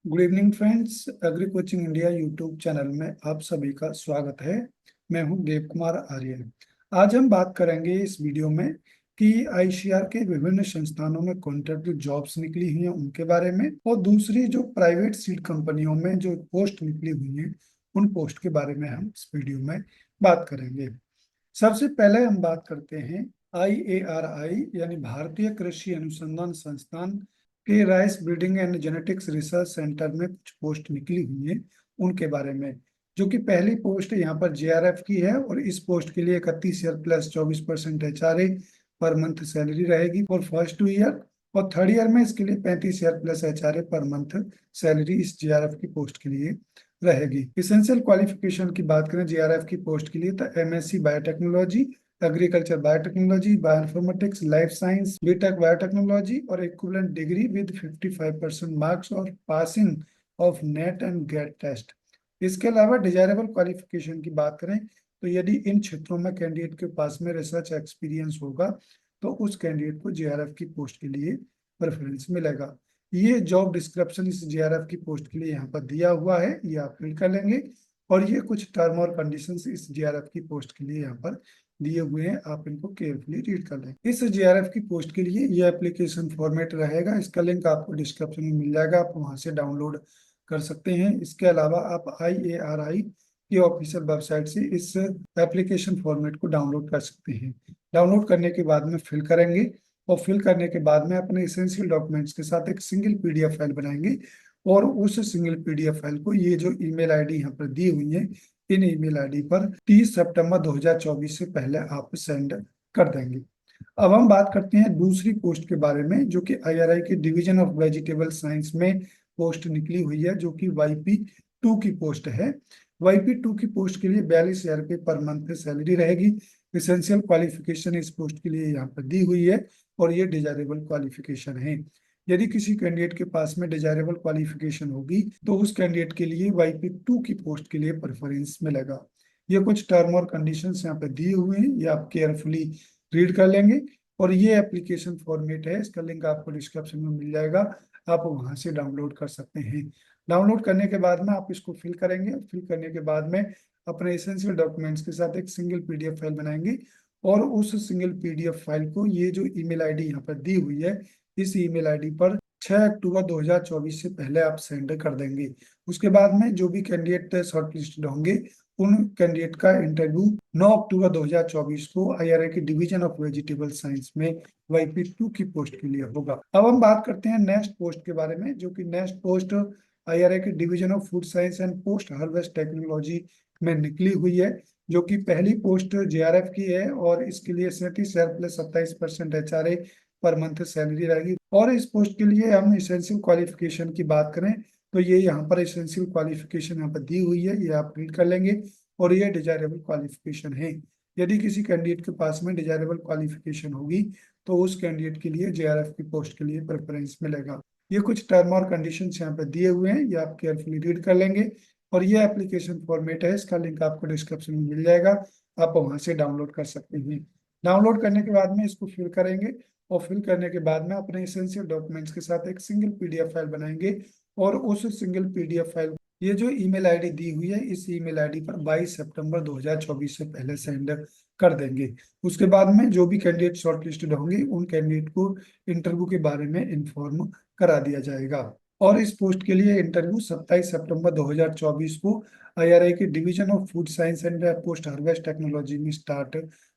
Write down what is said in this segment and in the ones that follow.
Good evening friends. Agree coaching India YouTube channel में आप सभी का स्वागत है। मैं हूं देव कुमार आर्य। आज हम बात करेंगे इस वीडियो में कि आईसीआर के विभिन्न संस्थानों में कॉन्ट्रैक्ट जॉब्स निकली हुई हैं उनके बारे में, और दूसरी जो प्राइवेट सीड कंपनियों में जो पोस्ट निकली हुई हैं उन पोस्ट के बारे में हम इस वीडियो में बात करेंगे। सबसे पहले हम बात करते हैं IARI यानी भारतीय कृषि अनुसंधान संस्थान के rice breeding and genetics research centre में कुछ पोस्ट निकली हुई है उनके बारे में। जो कि पहली पोस्ट यहाँ पर JRF की है और इस पोस्ट के लिए 31 year plus 24% HRA per month salary रहेगी फॉर फर्स्ट 2 ईयर, और थर्ड ईयर में इसके लिए 35 year plus HRA per month salary इस JRF की पोस्ट के लिए रहेगी। इसेंशियल क्वालिफिकेशन की बात करें JRF की पोस्ट के लिए तो MSc biotechnology, agriculture biotechnology, bioinformatics, life science, BTech biotechnology और इक्विवेलेंट डिग्री विद 55% मार्क्स और passing of NET and GATE test. इसके अलावा डिजायरेबल क्वालिफिकेशन की बात करें तो यदि इन क्षेत्रों में कैंडिडेट के पास में रिसर्च एक्सपीरियंस होगा तो उस कैंडिडेट को JRF की पोस्ट के लिए प्रेफरेंस मिलेगा। ये जॉब डिस्क्रिप्शन इस JRF की पोस्ट के लिए यहाँ पर दिया हुआ है, ये आप फिल कर लेंगे। और ये कुछ टर्म और कंडीशंस इस JRF की पोस्ट के लिए यहाँ पर दिए हुए हैं, आप इनको केयरफुली रीड कर लें। इस JRF की पोस्ट के लिए ये एप्लीकेशन फॉर्मेट रहेगा, इसका लिंक आपको डिस्क्रिप्शन में मिल जाएगा, आप वहां से डाउनलोड कर सकते हैं। इसके अलावा आप IARI की ऑफिशियल वेबसाइट से इस एप्लीकेशन फॉर्मेट को डाउनलोड कर सकते हैं। डाउनलोड करने के बाद में फिल करेंगे और फिल करने के बाद में अपने इसेंशियल डॉक्यूमेंट्स के साथ एक सिंगल PDF फाइल बनाएंगे, और उस सिंगल PDF फाइल को ये जो ईमेल आईडी यहाँ पर दी हुई है इन ईमेल आईडी पर 30 सितंबर 2024 से पहले आप सेंड कर देंगे। अब हम बात करते हैं दूसरी पोस्ट के बारे में, जो कि IRI के डिवीजन ऑफ वेजिटेबल साइंस में पोस्ट निकली हुई है, जो कि YP2 की पोस्ट है। YP2 की पोस्ट के लिए 42,000 रुपये पर मंथ सैलरी रहेगी। इसेंशियल क्वालिफिकेशन इस पोस्ट के लिए यहाँ पर दी हुई है और ये डिजायरेबल क्वालिफिकेशन है। यदि किसी कैंडिडेट के पास में डिजायरेबल क्वालिफिकेशन होगी तो उस कैंडिडेट के लिए YP2 की पोस्ट के लिए प्रेफरेंस मिलेगा। ये कुछ टर्म और कंडीशंस यहाँ पे दिए हुए हैं, ये आप केयरफुली रीड कर लेंगे। और ये एप्लीकेशन फॉर्मेट है, इसका लिंक आपको डिस्क्रिप्शन में मिल जाएगा, आप वहां से डाउनलोड कर सकते हैं। डाउनलोड करने के बाद में आप इसको फिल करेंगे, फिल करने के बाद में अपने एसेंशियल डॉक्यूमेंट्स के साथ एक सिंगल PDF फाइल बनाएंगे, और उस सिंगल PDF फाइल को ये जो ईमेल आईडी यहाँ पर दी हुई है इस ईमेल आईडी पर 6 अक्टूबर 2024 से पहले आप सेंड कर देंगे। उसके बाद में जो भी कैंडिडेट शॉर्टलिस्टेड होंगे उन कैंडिडेट का इंटरव्यू 9 अक्टूबर 2024 को IRI की डिवीजन ऑफ वेजिटेबल साइंस में YP2 की पोस्ट के लिए होगा। अब हम बात करते हैं नेक्स्ट पोस्ट के बारे में, जो कि नेक्स्ट पोस्ट IRI की division of food science and post harvest technology में निकली हुई है, जो कि पहली पोस्ट JRF की है और इसके लिए 37,000 plus 27% HRA per month salary रहेगी। और इस पोस्ट के लिए हम इसेंशियल क्वालिफिकेशन की बात करें तो ये यहाँ पर एसेंशियल क्वालिफिकेशन यहाँ पर दी हुई है, ये आप रीड कर लेंगे। और ये डिजायरेबल क्वालिफिकेशन है। यदि किसी कैंडिडेट के पास में डिजायरेबल क्वालिफिकेशन होगी तो उस कैंडिडेट के लिए JRF की पोस्ट के लिए प्रेफरेंस मिलेगा। ये कुछ टर्म और कंडीशंस यहाँ पे दिए हुए हैं, ये आप केयरफुली रीड कर लेंगे। और ये एप्लीकेशन फॉर्मेट है, इसका लिंक आपको डिस्क्रिप्शन में मिल जाएगा, आप वहां से डाउनलोड कर सकते हैं। डाउनलोड करने के बाद में इसको फिल करेंगे, और फिल करने के बाद में अपने एसेंशियल डॉक्यूमेंट्स के साथ एक सिंगल PDF फाइल बनाएंगे, और उस सिंगल PDF फाइल ये जो ईमेल आईडी दी हुई है इस ईमेल आईडी पर 22 सितंबर 2024 से पहले सेंड कर देंगे। उसके बाद में जो भी कैंडिडेट शॉर्टलिस्टेड होंगे उन कैंडिडेट को इंटरव्यू के बारे में इन्फॉर्म करा दिया जाएगा। और इस पोस्ट के लिए इंटरव्यू 27 सितंबर 2024 को IRI के division of food science and post harvest technology में स्टार्ट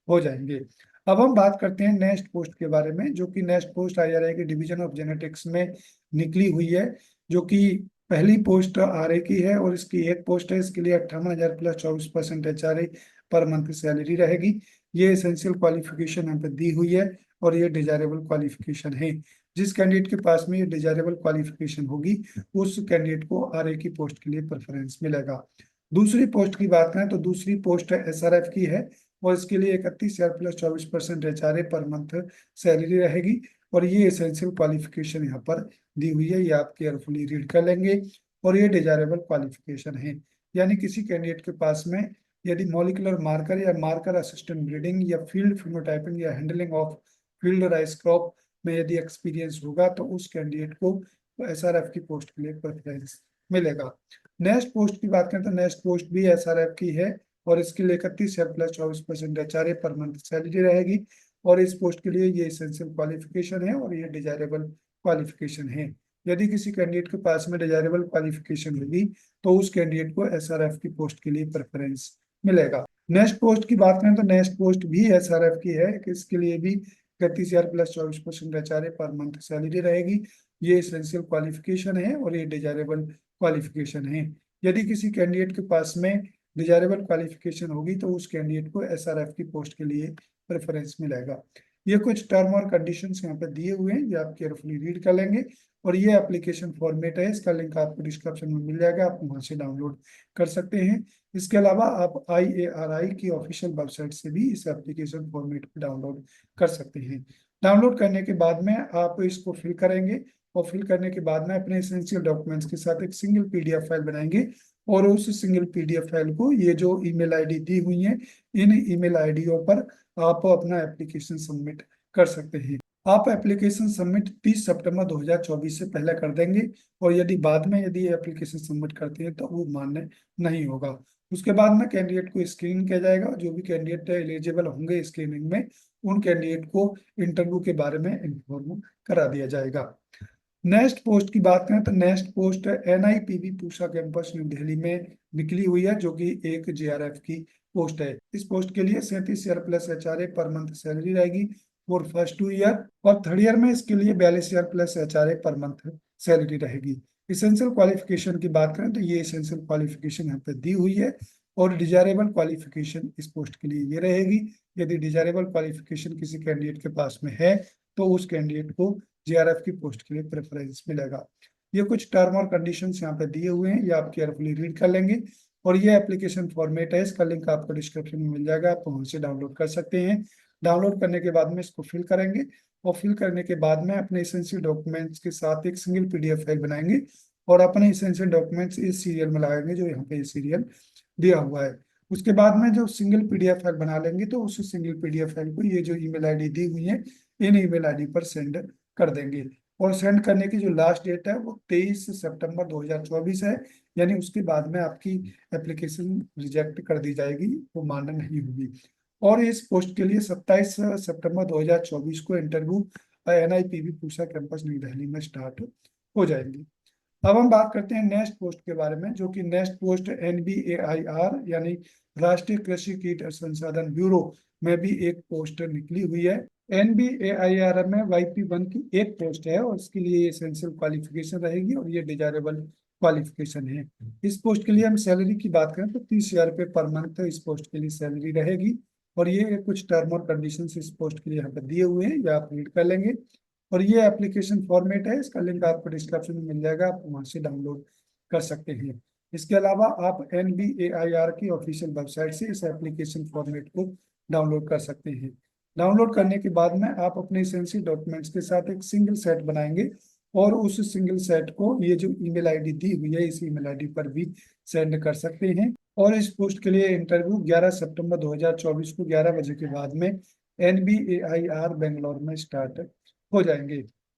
हो जाएंगे। अब हम बात करते हैं नेक्स्ट पोस्ट के बारे में, जो कि नेक्स्ट पोस्ट IRI के डिवीजन ऑफ जेनेटिक्स में निकली हुई है, जो कि पहली पोस्ट RA की है और इसकी एक पोस्ट है। इसके लिए 58,000 plus 24% HRA per month salary रहेगी। ये एसेंशियल क्वालिफिकेशन यहाँ पे दी हुई है और ये डिजायरेबल क्वालिफिकेशन है। जिस कैंडिडेट के पास में ये डिजायरेबल क्वालिफिकेशन होगी उस कैंडिडेट को RA की पोस्ट के लिए प्रेफरेंस मिलेगा। दूसरी पोस्ट की बात करें तो दूसरी पोस्ट SRF की है, और इसके लिए 31,000 plus 24% HRA per month salary रहेगी। और ये एसेंशियल क्वालिफिकेशन यहाँ पर दी हुई है, ये आप केयरफुली रीड कर लेंगे। और ये डिजायरेबल क्वालिफिकेशन है, यानी किसी कैंडिडेट के पास में यदि मॉलिकुलर मार्कर या मार्कर असिस्टेंट ब्रीडिंग या फील्ड फिनोटाइपिंग या handling of field rice crop में यदि एक्सपीरियंस होगा तो उस कैंडिडेट को एसआरएफ की पोस्ट के लिए प्रेफरेंस मिलेगा। नेक्स्ट पोस्ट की बात करें तो नेक्स्ट पोस्ट भी एसआरएफ की है और इसके लिए 31 plus 24% HRA per month salary रहेगी। और इस पोस्ट के लिए ये एसेंशियल क्वालिफिकेशन है और ये डिजायरेबल क्वालिफिकेशन है। यदि किसी कैंडिडेट के पास में डिजायरेबल क्वालिफिकेशन होगी तो उस कैंडिडेट को एसआरएफ की पोस्ट के लिए प्रेफरेंस मिलेगा। नेक्स्ट पोस्ट की बात करें तो नेक्स्ट पोस्ट भी एसआरएफ की है कि इसके लिए भी 31,000 plus 24% HRA per month salary रहेगी। ये एसेंशियल क्वालिफिकेशन है और ये डिजायरेबल क्वालिफिकेशन है। यदि किसी कैंडिडेट के पास में डिजायरेबल क्वालिफिकेशन होगी तो उस कैंडिडेट को एसआरएफ की पोस्ट के लिए प्रेफरेंस मिलेगा। ये कुछ टर्म और कंडीशंस यहाँ पे दिए हुए हैं, ये आप केयरफुली रीड कर लेंगे। और ये एप्लीकेशन फॉर्मेट है, इसका लिंक आपको डिस्क्रिप्शन में मिल जाएगा, आप वहां से डाउनलोड कर सकते हैं। इसके अलावा आप IARI की ऑफिशियल वेबसाइट से भी इस एप्लीकेशन फॉर्मेट को डाउनलोड कर सकते हैं। डाउनलोड करने के बाद में आप इसको फिल करेंगे और फिल करने के बाद में अपने एसेंशियल डॉक्यूमेंट्स के साथ एक सिंगल PDF फाइल बनाएंगे और उस सिंगल PDF फाइल को ये जो ईमेल आईडी दी हुई है इन ईमेल आईडीओ पर आप अपना एप्लीकेशन सबमिट कर सकते हैं। आप एप्लीकेशन सबमिट 30 सितंबर 2024 से पहले कर देंगे और यदि बाद में यदि एप्लीकेशन सबमिट करते हैं तो वो मान्य नहीं होगा। उसके बाद में कैंडिडेट को स्क्रीन किया जाएगा, जो भी कैंडिडेट एलिजिबल होंगे स्क्रीनिंग में उन कैंडिडेट को इंटरव्यू के बारे में इन्फॉर्म करा दिया जाएगा। नेक्स्ट पोस्ट की बात करें तो next post NIPV Pusa campus new Delhi में निकली हुई है, जो कि एक JRF की पोस्ट है। इस पोस्ट के लिए 37,000 plus HRA per month salary रहेगी फॉर फर्स्ट 2 ईयर और थर्ड ईयर में इसके लिए 42,000 plus HRA per month salary रहेगी। इसेंशियल क्वालिफिकेशन की बात करें तो ये इसेंशियल क्वालिफिकेशन यहाँ पे दी हुई है और डिजायरेबल क्वालिफिकेशन इस पोस्ट के लिए ये रहेगी। यदि डिजायरेबल क्वालिफिकेशन किसी कैंडिडेट के पास में है तो उस कैंडिडेट को JRF की पोस्ट के लिए प्रेफरेंस मिलेगा। ये कुछ टर्म और कंडीशंस यहाँ पे दिए हुए हैं, ये आप केयरफुली रीड कर लेंगे। और ये एप्लीकेशन फॉर्मेट है, इसका लिंक आपको डिस्क्रिप्शन में मिल जाएगा, आप वहां से डाउनलोड कर सकते हैं। डाउनलोड करने के बाद में इसको फिल करेंगे और फिल करने के बाद में अपने इसेंशियल डॉक्यूमेंट्स के साथ एक सिंगल PDF फाइल बनाएंगे और अपने इसेंशियल डॉक्यूमेंट्स इस सीरियल में लगाएंगे जो यहाँ पे सीरियल दिया हुआ है। उसके बाद में जो सिंगल PDF फाइल बना लेंगे तो उस सिंगल PDF फाइल को ये जो ईमेल आईडी दी हुई है इन ईमेल आईडी पर सेंड कर देंगे। और सेंड करने की जो लास्ट डेट है वो 23 सितंबर 2024 है, यानी उसके बाद में आपकी एप्लीकेशन रिजेक्ट कर दी जाएगी, वो मान्य नहीं होगी। और इस पोस्ट के लिए 27 सितंबर 2024 को interview NIPV Pusa campus new Delhi में स्टार्ट हो जाएंगी। अब हम बात करते हैं नेक्स्ट पोस्ट के बारे में, जो कि नेक्स्ट पोस्ट NBAIR यानी राष्ट्रीय कृषि कीट संसाधन ब्यूरो में भी एक पोस्ट निकली हुई है। NBAIR में YP1 की एक पोस्ट है और इसके लिए एसेंशियल क्वालिफिकेशन रहेगी और ये डिजायरेबल क्वालिफिकेशन है। इस पोस्ट के लिए हम सैलरी की बात करें तो 30,000 रुपये पर मंथ इस पोस्ट के लिए सैलरी रहेगी। और ये कुछ टर्म और कंडीशंस इस पोस्ट के लिए यहाँ पर दिए हुए हैं, ये आप रीड कर लेंगे। और ये एप्लीकेशन फॉर्मेट है, इसका लिंक आपको डिस्क्रिप्शन में मिल जाएगा, आप वहां से डाउनलोड कर सकते हैं। इसके अलावा आप NBAIR की ऑफिशियल वेबसाइट से इस एप्लीकेशन फॉर्मेट को डाउनलोड कर सकते हैं। डाउनलोड करने के बाद में आप अपने एसेंशियल डॉक्यूमेंट्स के साथ एक सिंगल सेट बनाएंगे और उस सिंगल सेट को ये जो ईमेल आईडी दी हुई है इस ईमेल आईडी पर भी सेंड कर सकते हैं। और इस पोस्ट के लिए इंटरव्यू 11 सितंबर 2024 को 11 बजे के बाद में NBAIR बेंगलोर में स्टार्ट हो जाएंगे।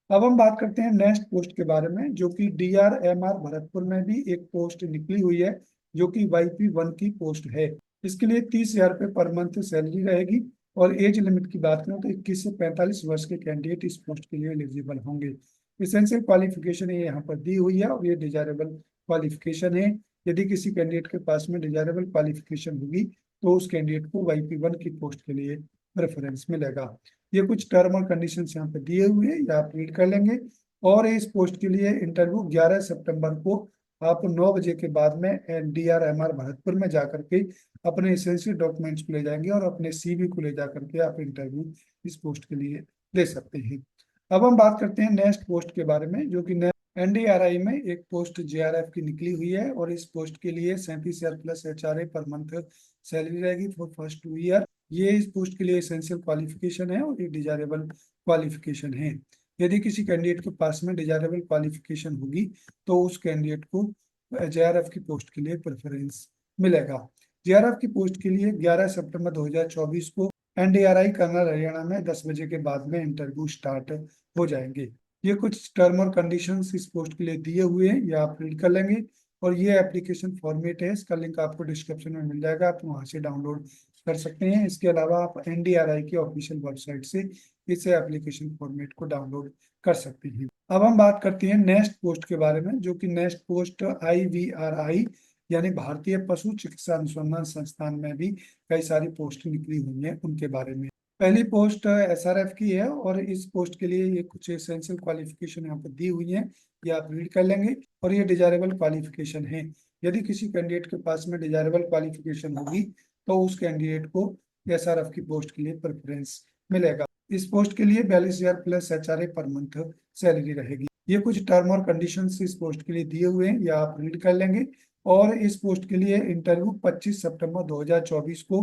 अब हम बात करते हैं नेक्स्ट पोस्ट के बारे में, जो कि DRMR भरतपुर में भी एक पोस्ट निकली हुई है, जो कि YP1 की पोस्ट है। इसके लिए 30,000 रुपये पर मंथ सैलरी रहेगी और एज लिमिट की बात करें तो 21 से 45 वर्ष के कैंडिडेट इस पोस्ट के लिए एलिजिबल होंगे। इसेंशियल क्वालिफिकेशन ये यहाँ पर दी हुई है और ये डिजायरेबल क्वालिफिकेशन है। यदि किसी कैंडिडेट के पास में डिजायरेबल क्वालिफिकेशन होगी तो उस कैंडिडेट को YP1 की पोस्ट के लिए प्रेफरेंस मिलेगा। ये कुछ टर्म और कंडीशंस यहाँ पे दिए हुए हैं, ये आप रीड कर लेंगे। और इस पोस्ट के लिए इंटरव्यू 11 सितंबर को आप 9 बजे के बाद में DRMR भरतपुर में जाकर के अपने एसेंशियल डॉक्यूमेंट्स को ले जाएंगे और अपने CV को ले जाकर के आप इंटरव्यू इस पोस्ट के लिए दे सकते हैं। अब हम बात करते हैं नेक्स्ट पोस्ट के बारे में, जो कि NDRI में एक पोस्ट JRF की निकली हुई है और इस पोस्ट के लिए 37,000 plus HRA per month salary रहेगी फॉर फर्स्ट 2 ईयर। ये इस पोस्ट के लिए एसेंशियल क्वालिफिकेशन है और ये डिजायरेबल क्वालिफिकेशन है। यदि किसी कैंडिडेट के पास में डिजायरेबल क्वालिफिकेशन होगी तो उस कैंडिडेट को JRF की पोस्ट के लिए प्रेफरेंस मिलेगा। JRF की पोस्ट के लिए 11 सितंबर 2024 को NDRI कर्नल हरियाणा में 10 बजे के बाद में इंटरव्यू स्टार्ट हो जाएंगे। ये कुछ टर्म और कंडीशंस इस पोस्ट के लिए दिए हुए हैं, ये आप रीड कर लेंगे। और ये एप्लीकेशन फॉर्मेट है, इसका लिंक आपको डिस्क्रिप्शन में मिल जाएगा, आप वहां से डाउनलोड कर सकते हैं। इसके अलावा आप एनडीआरआई की ऑफिशियल वेबसाइट से इस एप्लीकेशन फॉर्मेट को डाउनलोड कर सकते हैं। अब हम बात करते हैं नेक्स्ट पोस्ट के बारे में, जो कि नेक्स्ट पोस्ट IVRI यानी भारतीय पशु चिकित्सा अनुसंधान संस्थान में भी कई सारी पोस्ट निकली हुई हैं, उनके बारे में। पहली पोस्ट SRF की है, और इस पोस्ट के लिए ये कुछ एसेंशियल क्वालिफिकेशन यहाँ पर दी हुई है, ये आप रीड कर लेंगे। और ये डिजायरेबल क्वालिफिकेशन है, यदि किसी कैंडिडेट के पास में डिजायरेबल क्वालिफिकेशन होगी तो उस कैंडिडेट को SRF की पोस्ट के लिए प्रेफरेंस मिलेगा। इस पोस्ट के लिए 42,000 plus HRA per month salary रहेगी। ये कुछ टर्म और कंडीशंस इस पोस्ट के लिए दिए हुए हैं, या आप रीड कर लेंगे। और इस पोस्ट के लिए इंटरव्यू 25 सितंबर 2024 को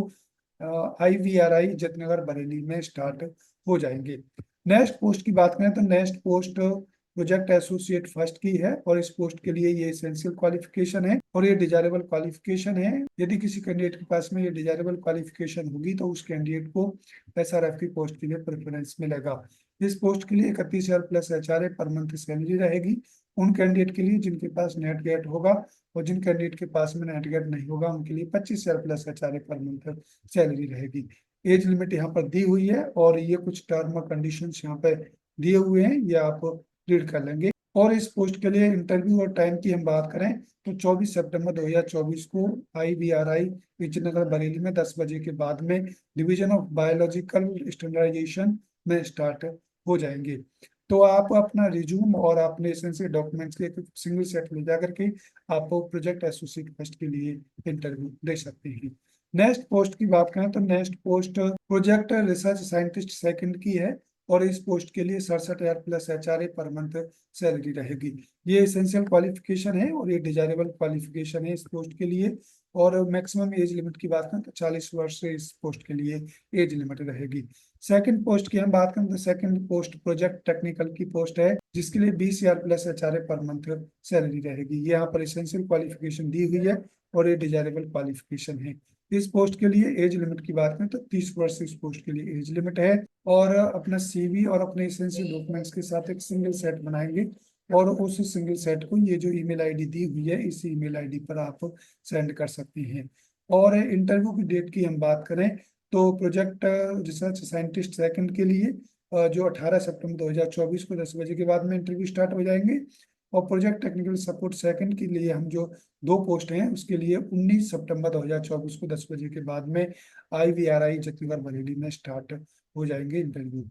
IVRI जयनगर बरेली में स्टार्ट हो जाएंगे। नेक्स्ट पोस्ट की बात करें तो next post project associate first की है, और इस पोस्ट के लिए ये एसेंशियल क्वालिफिकेशन है और ये डिजायरेबल क्वालिफिकेशन है। यदि किसी कैंडिडेट के पास में ये डिजायरेबल क्वालिफिकेशन होगी तो उस कैंडिडेट को SRF की पोस्ट के लिए प्रेफरेंस मिलेगा। इस पोस्ट के लिए 31,000 plus HRA per month salary रहेगी उन कैंडिडेट के लिए जिनके पास नेट गेट होगा, और जिन कैंडिडेट के पास में नेट गेट नहीं होगा उनके लिए 25,000 plus HRA per month salary रहेगी। एज लिमिट यहाँ पर दी हुई है, और ये कुछ टर्म और कंडीशंस यहाँ पे दिए हुए हैं, ये आप रीड कर लेंगे। और इस पोस्ट के लिए इंटरव्यू और टाइम की हम बात करें तो 24 सितंबर 2024 को IVRI विजयनगर बरेली में 10 बजे के बाद में डिवीजन ऑफ बायोलॉजिकल स्टैंडर्डाइजेशन में स्टार्ट हो जाएंगे। तो आप अपना रिज्यूम और अपने एसेंशियल डॉक्यूमेंट्स के एक सिंगल सेट ले जाकर के आप प्रोजेक्ट एसोसिएट फर्स्ट के लिए इंटरव्यू दे सकते हैं। नेक्स्ट पोस्ट की बात करें तो next post project research scientist second की है, और इस पोस्ट के लिए 67,000 plus HRA per month salary रहेगी। ये एसेंशियल क्वालिफिकेशन है और ये डिजायरेबल क्वालिफिकेशन है इस पोस्ट के लिए। और मैक्सिमम एज लिमिट की बात करें तो 40 वर्ष से इस पोस्ट के लिए एज लिमिट रहेगी। सेकंड पोस्ट की हम बात करें तो सेकंड पोस्ट प्रोजेक्ट टेक्निकल की पोस्ट है, जिसके लिए 20,000 plus HRA per month salary रहेगी। ये यहाँ पर एसेंशियल क्वालिफिकेशन दी हुई है और ये डिजायरेबल क्वालिफिकेशन है। इस पोस्ट के लिए एज लिमिट की बात करें तो 30 वर्ष इस पोस्ट के लिए एज लिमिट है। और अपना CV और अपने एसेंशियल डॉक्यूमेंट्स के साथ एक सिंगल सेट बनाएंगे, और उस सिंगल सेट को ये जो ईमेल आईडी दी हुई है इस ईमेल आईडी पर आप सेंड कर सकते हैं। और इंटरव्यू की डेट की हम बात करें तो प्रोजेक्ट रिसर्च साइंटिस्ट सेकंड के लिए जो 18 सितंबर 2024 को 10 बजे के बाद में इंटरव्यू स्टार्ट हो जाएंगे। और प्रोजेक्ट टेक्निकल सपोर्ट सेकंड के लिए हम जो दो पोस्ट हैं उसके लिए 19 सितंबर 2024 को 10 बजे के बाद में IVRI जयनगर बरेली में स्टार्ट हो जाएंगे इंटरव्यू।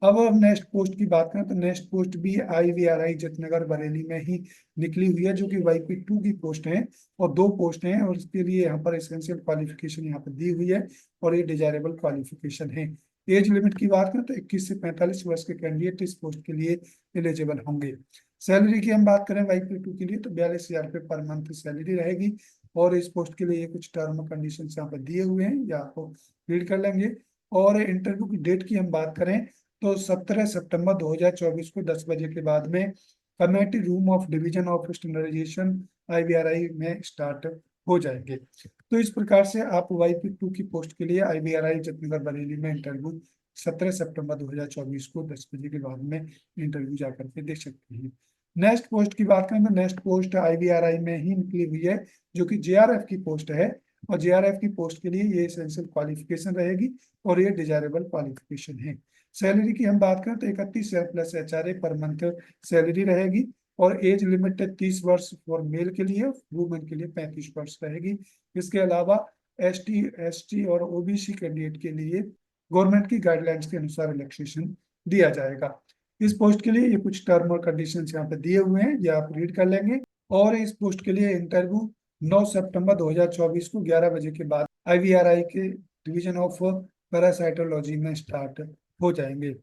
अब हम नेक्स्ट पोस्ट की बात करें तो नेक्स्ट पोस्ट भी IVRI जयनगर बरेली में ही निकली हुई है, जो कि YP2 की पोस्ट है। और दो पोस्ट हैं और इसके लिए यहाँ पर एसेंशियल क्वालिफिकेशन यहाँ पर दी हुई है, और ये डिजायरेबल क्वालिफिकेशन है। एज लिमिट की बात करें तो 21 से 45 वर्ष के कैंडिडेट इस पोस्ट के लिए एलिजिबल होंगे। सैलरी की हम बात करें YP2 के लिए तो 42,000 रुपये पर मंथ सैलरी रहेगी। और इस पोस्ट के लिए ये कुछ टर्म कंडीशन यहाँ पर दिए हुए हैं, या आपको रीड कर लेंगे। और इंटरव्यू की डेट की हम बात करें तो 17 सितंबर 2024 को 10 बजे के बाद में committee room of division of standardization IVRI में स्टार्ट हो जाएंगे। तो इस प्रकार से आप YP2 की पोस्ट के लिए IVRI जयनगर बरेली में इंटरव्यू 17 सितंबर 2024 को 10 बजे के बाद में इंटरव्यू जाकर के देख सकते हैं। नेक्स्ट पोस्ट की बात करें तो नेक्स्ट पोस्ट IVRI में ही निकली हुई है, जो कि JRF की पोस्ट है। और JRF की पोस्ट के लिए ये एसेंशियल क्वालिफिकेशन रहेगी और ये डिजायरेबल क्वालिफिकेशन है। सैलरी की हम बात करें तो 31,000 plus HRA per month salary रहेगी। और एज लिमिट 30 वर्ष फॉर मेल के लिए, वुमेन के लिए 35 वर्ष रहेगी। इसके अलावा ST और OBC कैंडिडेट के लिए गवर्नमेंट की गाइडलाइंस के अनुसार रिलैक्सेशन दिया जाएगा। इस पोस्ट के लिए ये कुछ टर्म और कंडीशंस यहाँ पे दिए हुए हैं, ये आप रीड कर लेंगे। और इस पोस्ट के लिए इंटरव्यू 9 सितंबर 2024 को 11 बजे के बाद IVRI के डिवीजन ऑफ पैरासाइटोलॉजी में स्टार्ट हो जाएंगे।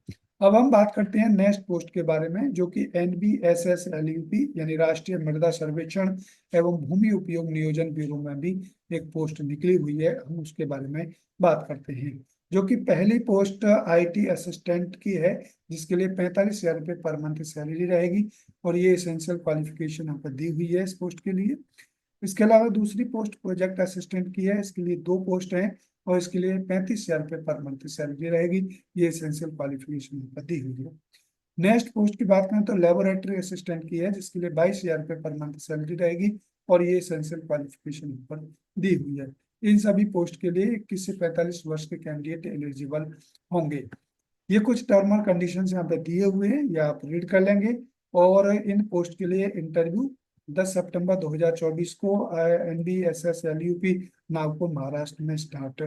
अब हम बात करते हैं नेक्स्ट पोस्ट के बारे में, जो कि NBSSLUP यानी राष्ट्रीय मृदा सर्वेक्षण एवं भूमि उपयोग नियोजन ब्यूरो में भी एक पोस्ट निकली हुई है, हम उसके बारे में बात करते हैं। जो कि पहली पोस्ट IT असिस्टेंट की है, जिसके लिए 45,000 रुपये पर मंथ सैलरी रहेगी। और ये एसेंशियल क्वालिफिकेशन यहाँ पर दी हुई है इस पोस्ट के लिए। इसके अलावा दूसरी पोस्ट प्रोजेक्ट असिस्टेंट की है, इसके लिए दो पोस्ट हैं और इसके लिए 35,000 रुपये पर मंथ सैलरी रहेगी। ये एसेंशियल क्वालिफिकेशन दी हुई है। नेक्स्ट पोस्ट की बात करें तो लेबोरेटरी असिस्टेंट की है, जिसके लिए 22,000 रुपये पर मंथ सैलरी रहेगी और ये एसेंशियल क्वालिफिकेशन पर दी हुई है। इन सभी पोस्ट के लिए 21 से 45 वर्ष के कैंडिडेट एलिजिबल होंगे। ये कुछ टर्म और कंडीशन यहाँ पे दिए हुए हैं, या आप रीड कर लेंगे। और इन पोस्ट के लिए इंटरव्यू 10 सितंबर 2024 को NBSSLUP नागपुर महाराष्ट्र में स्टार्ट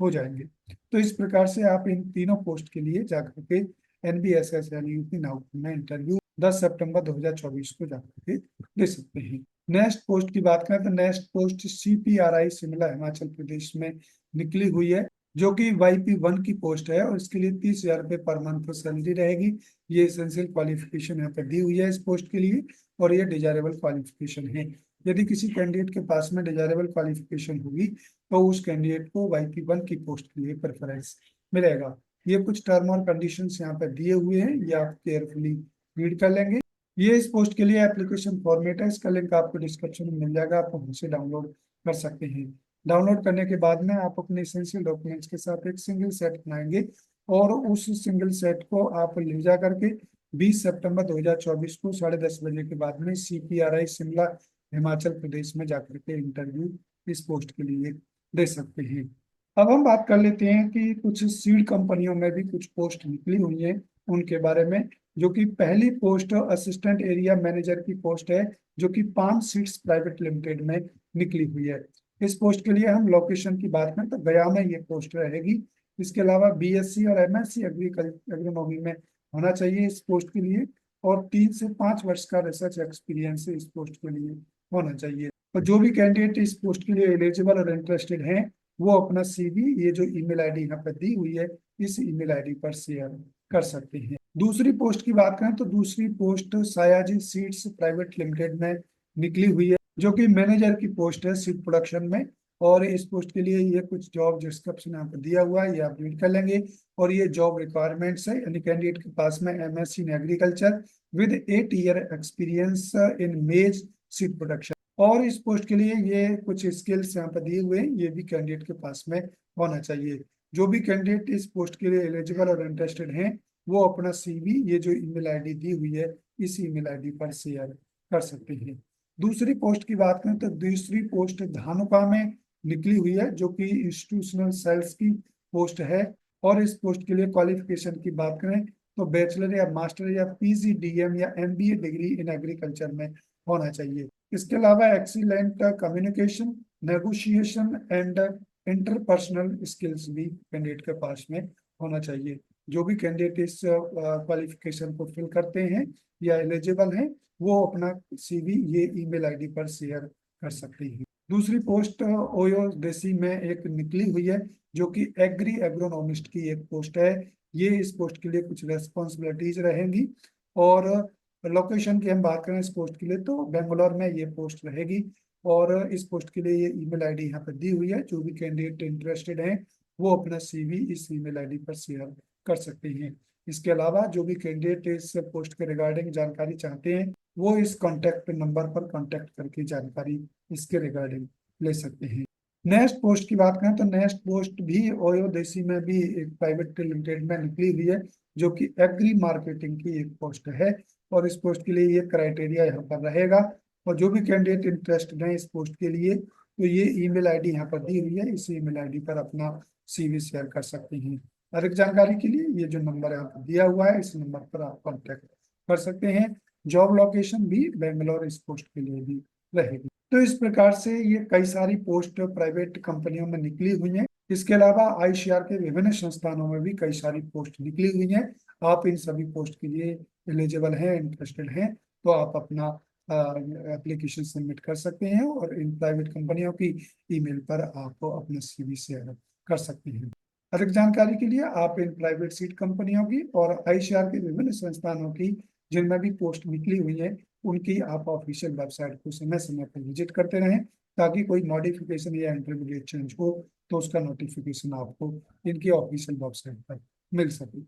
हो जाएंगे। तो इस प्रकार से आप इन तीनों पोस्ट के लिए जाकर के NBSSLUP नागपुर में इंटरव्यू 10 सितंबर 2024 को जाकर के दे सकते हैं। नेक्स्ट पोस्ट की बात करें तो next post CPRI Shimla Himachal Pradesh में निकली हुई है, जो कि YP1 की पोस्ट है और इसके लिए 30,000 रुपये पर मंथ सैलरी रहेगी। ये एसेंशियल क्वालिफिकेशन यहाँ पे दी हुई है इस पोस्ट के लिए और ये डिजायरेबल क्वालिफिकेशन है। यदि किसी कैंडिडेट के पास में डिजायरेबल क्वालिफिकेशन होगी तो उस कैंडिडेट को YP1 की पोस्ट के लिए प्रेफरेंस मिलेगा। ये कुछ टर्म और कंडीशंस यहाँ पे दिए हुए हैं, ये आप केयरफुली रीड कर लेंगे। ये इस पोस्ट के लिए एप्लीकेशन फॉर्मेट है, इसका लिंक आपको डिस्क्रिप्शन में मिल जाएगा, आप हमसे डाउनलोड कर सकते हैं। डाउनलोड करने के बाद में आप अपने एसेंशियल डॉक्यूमेंट्स के साथ एक सिंगल सेट बनाएंगे और उस सिंगल सेट को आप ले जा करके 20 सितंबर 2024 को 10:30 बजे के बाद में CPRI शिमला हिमाचल प्रदेश में जाकर के इंटरव्यू इस पोस्ट के लिए दे सकते हैं। अब हम बात कर लेते हैं कि कुछ सीड कंपनियों में भी कुछ पोस्ट निकली हुई हैं उनके बारे में। जो कि पहली पोस्ट असिस्टेंट एरिया मैनेजर की पोस्ट है, जो कि 5 सीड्स प्राइवेट लिमिटेड में निकली हुई है। इस पोस्ट के लिए हम लोकेशन की बात करें तो गया में ये पोस्ट रहेगी। इसके अलावा BSc और MSc एग्रोनॉमी में होना चाहिए इस पोस्ट के लिए, और 3 से 5 वर्ष का रिसर्च एक्सपीरियंस इस पोस्ट के लिए होना चाहिए। और जो भी कैंडिडेट इस पोस्ट के लिए एलिजिबल और इंटरेस्टेड हैं वो अपना CV, ये जो ईमेल ID यहाँ पर दी हुई है, इस ईमेल ID पर शेयर कर सकते हैं। दूसरी पोस्ट की बात करें तो दूसरी post Sayaji seeds private limited में निकली हुई है, जो कि मैनेजर की पोस्ट है सीड प्रोडक्शन में। और इस पोस्ट के लिए ये कुछ जॉब डिस्क्रिप्शन यहाँ पर दिया हुआ है, ये आप रीड कर लेंगे। और ये जॉब रिक्वायरमेंट्स है, यानी कैंडिडेट के पास में MSc in agriculture with 8 year experience in मेज सीड प्रोडक्शन। और इस पोस्ट के लिए ये कुछ स्किल्स यहाँ पर दिए हुए हैं, ये भी कैंडिडेट के पास में होना चाहिए। जो भी कैंडिडेट इस पोस्ट के लिए एलिजिबल और इंटरेस्टेड हैं वो अपना CV, ये जो ईमेल ID दी हुई है, इस ईमेल ID पर शेयर कर सकते हैं। दूसरी पोस्ट की बात करें तो दूसरी पोस्ट धानुका में निकली हुई है, जो कि इंस्टीट्यूशनल सेल्स की पोस्ट है। और इस पोस्ट के लिए क्वालिफिकेशन की बात करें तो बैचलर या मास्टर या PGDM या MBA डिग्री इन एग्रीकल्चर में होना चाहिए। इसके अलावा excellent communication, negotiation and interpersonal skills भी कैंडिडेट के पास में होना चाहिए। जो भी कैंडिडेट इस क्वालिफिकेशन को फिल करते हैं या एलिजिबल हैं वो अपना CV ये ईमेल ID पर शेयर कर सकते हैं। दूसरी पोस्ट ओयो देसी में एक निकली हुई है, जो कि एग्रोनॉमिस्ट की एक पोस्ट है। ये इस पोस्ट के लिए कुछ रेस्पॉन्सिबिलिटीज रहेंगी। और लोकेशन की हम बात करें इस पोस्ट के लिए तो बेंगलोर में ये पोस्ट रहेगी। और इस पोस्ट के लिए ये ईमेल ID यहाँ पर दी हुई है, जो भी कैंडिडेट इंटरेस्टेड हैं वो अपना CV इस ईमेल ID पर शेयर कर सकते हैं। इसके अलावा जो भी कैंडिडेट इस पोस्ट के रिगार्डिंग जानकारी चाहते हैं वो इस कॉन्टैक्ट नंबर पर कॉन्टैक्ट करके जानकारी इसके रिगार्डिंग ले सकते हैं। नेक्स्ट पोस्ट की बात करें तो नेक्स्ट पोस्ट भी ओयो देसी में भी एक प्राइवेट लिमिटेड में निकली हुई है, जो कि एग्री मार्केटिंग की एक पोस्ट है। और इस पोस्ट के लिए ये क्राइटेरिया यहाँ पर रहेगा। और जो भी कैंडिडेट इंटरेस्टेड है इस पोस्ट के लिए तो ये ईमेल ID यहाँ पर दी हुई है, इस ईमेल ID पर अपना CV शेयर कर सकते हैं। अधिक जानकारी के लिए ये जो नंबर यहाँ पर दिया हुआ है इस नंबर पर आप कॉन्टेक्ट कर सकते हैं। जॉब लोकेशन भी बेंगलोर इस पोस्ट के लिए भी रहेगी। तो इस प्रकार से ये कई सारी पोस्ट प्राइवेट कंपनियों में निकली हुई हैं। इसके अलावा ICAR के विभिन्न संस्थानों में भी कई सारी पोस्ट निकली हुई हैं। आप इन सभी पोस्ट के लिए एलिजिबल हैं, इंटरेस्टेड हैं तो आप अपना एप्लीकेशन सबमिट कर सकते हैं और इन प्राइवेट कंपनियों की ईमेल पर आप अपना CV शेयर कर सकते हैं। अधिक जानकारी के लिए आप इन प्राइवेट सीड कंपनियों की और ICAR के विभिन्न संस्थानों की जिनमें भी पोस्ट निकली हुई है उनकी आप ऑफिशियल वेबसाइट को समय समय पर विजिट करते रहें, ताकि कोई मॉडिफिकेशन या इंटरमीडिएट चेंज हो तो उसका नोटिफिकेशन आपको इनकी ऑफिशियल वेबसाइट पर मिल सके।